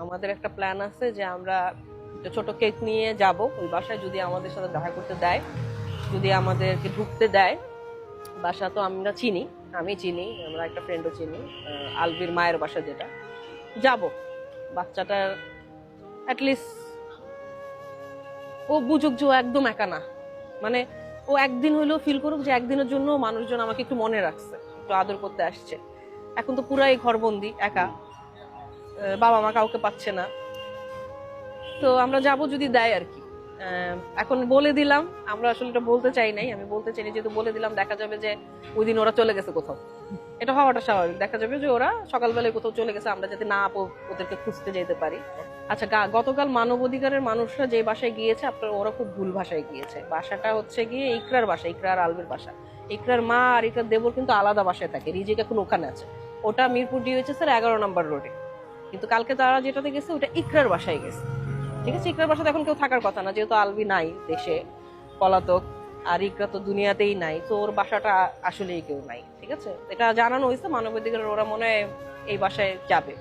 আমাদের একটা প্ল্যান আছে যে আমরা একটা ছোট কেক নিয়ে যাব ওই বাসায়, যদি আমাদের সাথে দেখা করতে দেয়, যদি আমাদেরকে ঢুকতে দেয়। বাসা তো আমরা চিনি, আমি চিনি, আমরা একটা ফ্রেন্ডও চিনি, আলবির মায়ের বাসা যেটা। যাব, বাচ্চাটার অ্যাটলিস্ট ও বুঝুক যে ও একদম একা না। মানে ও একদিন হইলেও ফিল করুক যে একদিনের জন্য মানুষজন আমাকে একটু মনে রাখছে, একটু আদর করতে আসছে। এখন তো পুরাই ঘরবন্দি, একা, বাবা মা কাউকে পাচ্ছে না। তো আমরা যাব যদি দেয় আর কি। এখন বলে দিলাম, আমরা আসলে এটা বলতে চাই নাই, আমি বলতে চাইনি, যেহেতু বলে দিলাম দেখা যাবে যে ওই দিন ওরা চলে গেছে কোথাও। এটা হওয়াটা স্বাভাবিক, দেখা যাবে যে ওরা সকালবেলায় কোথাও চলে গেছে, আমরা যাতে না ওদেরকে খুঁজতে যেতে পারি। আচ্ছা, গতকাল মানবাধিকারের মানুষরা যে বাসায় গিয়েছে, আপনার ওরা খুব ভুল ভাষায় গিয়েছে। বাসাটা হচ্ছে গিয়ে ইকরার বাসা, ইকরা আর আলবির বাসা। ইকরার মা আর ইকরার দেবর কিন্তু আলাদা বাসায় থাকে, রিজিক এখন ওখানে আছে। ওটা মিরপুর ডিওএইচএস এর 11 নম্বর রোডে। কিন্তু কালকে তারা যেটাতে গেছে ওটা ইকরার বাসায় গেছে। ঠিক আছে, ইকরার বাসাতে এখন কেউ থাকার কথা না, যেহেতু আলবি নাই দেশে, পলাতক। আর ইকরা তো দুনিয়াতেই নাই, তো ওর বাসাটা আসলেই কেউ নাই। ঠিক আছে, এটা জানানো হয়েছে মানবাধিকার, ওরা মনে হয় এই বাসায় যাবে।